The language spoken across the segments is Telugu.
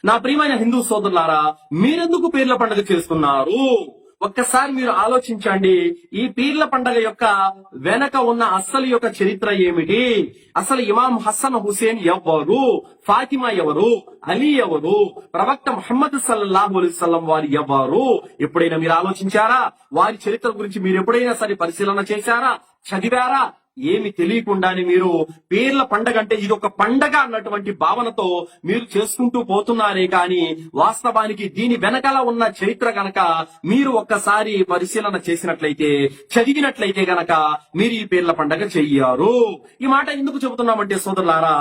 నా ప్రియమైన హిందూ సోదరులారా, మీరెందుకు పీర్ల పండుగ చేస్తున్నారు? ఒక్కసారి మీరు ఆలోచించండి. ఈ పీర్ల పండగ యొక్క వెనక ఉన్న అస్సలు యొక్క చరిత్ర ఏమిటి? అసలు ఇమాం హసన్ హుసేన్ ఎవరు? ఫాతిమా ఎవరు? అలీ ఎవరు? ప్రవక్త ముహమ్మద్ సల్లల్లాహు అలైహి వసల్లం వారు ఎవరు? ఎప్పుడైనా మీరు ఆలోచించారా? వారి చరిత్ర గురించి మీరు ఎప్పుడైనా సరే పరిశీలన చేశారా? చదివారా? ఏమి తెలియకుండానే మీరు పీర్ల పండగ అంటే ఇది ఒక పండగ అన్నటువంటి భావనతో మీరు చేసుకుంటూ పోతున్నారే కానీ వాస్తవానికి దీని వెనకాల ఉన్న చరిత్ర గనక మీరు ఒక్కసారి పరిశీలన చేసినట్లయితే, చదివినట్లయితే గనక మీరు ఈ పీర్ల పండగ చెయ్యారు. ఈ మాట ఎందుకు చెబుతున్నామంటే సోదరులారా,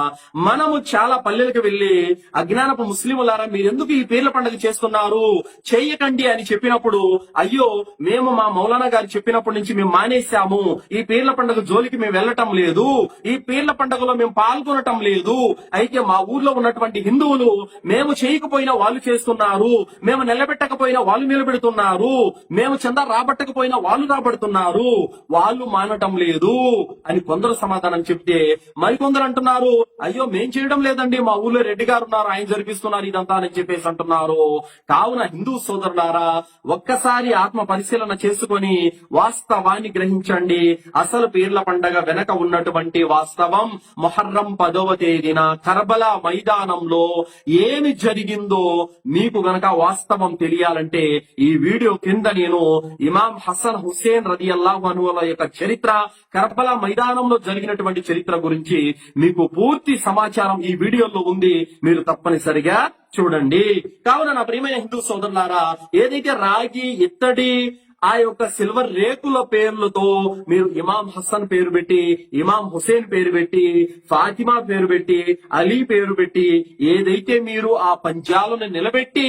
మనము చాలా పల్లెలకు వెళ్లి అజ్ఞానపు ముస్లింలారా మీరెందుకు ఈ పీర్ల పండగ చేస్తున్నారు, చెయ్యకండి అని చెప్పినప్పుడు, అయ్యో మేము మా మౌలానా గారు చెప్పినప్పటి నుంచి మేము మానేశాము, ఈ పీర్ల పండగ జోలికి మేము వెళ్ళటం లేదు, ఈ పీర్ల పండుగలో మేము పాల్గొనటం లేదు, అయితే మా ఊర్లో ఉన్నటువంటి హిందువులు మేము చేయకపోయినా వాళ్ళు చేస్తున్నారు, మేము నిలబెట్టకపోయినా వాళ్ళు నిలబెడుతున్నారు, మేము చందా రాబట్టకపోయినా వాళ్ళు రాబడుతున్నారు, వాళ్ళు మానటం లేదు అని కొందరు సమాధానం చెప్తే, మరికొందరు అంటున్నారు, అయ్యో మేం చేయడం లేదండి, మా ఊర్లో రెడ్డి గారు ఉన్నారు, ఆయన జరిపిస్తున్నారు ఇదంతా అని చెప్పేసి అంటున్నారు. కావున హిందూ సోదరులారా, ఒక్కసారి ఆత్మ పరిశీలన చేసుకొని వాస్తవాన్ని గ్రహించండి. అసలు పీర్ల పండగ వెనక ఉన్నటువంటి వాస్తవం, మొహర్రం 10వ తేదీన కర్బలా మైదానంలో ఏమి జరిగిందో మీకు గనక వాస్తవం తెలియాలంటే ఈ వీడియో కింద నేను ఇమాం హసన్ హుసేన్ రదియల్లాహు అన్హు యొక్క చరిత్ర, కర్బలా మైదానంలో జరిగినటువంటి చరిత్ర గురించి మీకు పూర్తి సమాచారం ఈ వీడియోలో ఉంది, మీరు తప్పనిసరిగా చూడండి. కావున నా ప్రియమైన హిందూ సోదరులారా, ఏదైతే రాగి, ఇత్తడి, ఆ యొక్క సిల్వర్ రేకుల పేర్లతో మీరు ఇమాం హసన్ పేరు పెట్టి, ఇమాం హుసేన్ పేరు పెట్టి, ఫాతిమా పేరు పెట్టి, అలీ పేరు పెట్టి, ఏదైతే మీరు ఆ పంజాలను నిలబెట్టి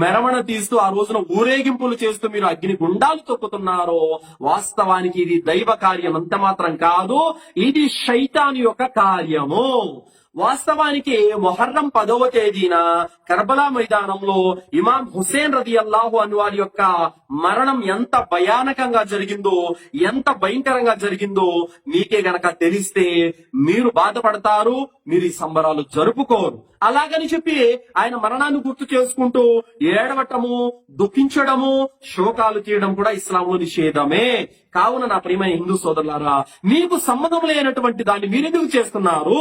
మెరవణ తీస్తూ ఆ రోజున ఊరేగింపులు చేస్తూ మీరు అగ్ని గుండాలు తొక్కుతున్నారో, వాస్తవానికి ఇది దైవ కార్యం అంత మాత్రం కాదు, ఇది శైతాను యొక్క కార్యము. వాస్తవానికి మొహర్రం 10వ తేదీన కర్బలా మైదానంలో ఇమాం హుసేన్ రదియల్లాహు అన్హు వారి యొక్క మరణం ఎంత భయానకంగా జరిగిందో, ఎంత భయంకరంగా జరిగిందో మీకే గనక తెలిస్తే మీరు బాధపడతారు, మీరు ఈ సంబరాలు జరుపుకోరు. అలాగని చెప్పి ఆయన మరణాన్ని గుర్తు చేసుకుంటూ ఏడవటము, దుఃఖించడము, శోకాలు తీయడం కూడా ఇస్లాంలో నిషేధమే. కావున నా ప్రియమైన హిందూ సోదరులారా, మీకు సంబంధం లేనటువంటి దాన్ని మీరెందుకు చేస్తున్నారు?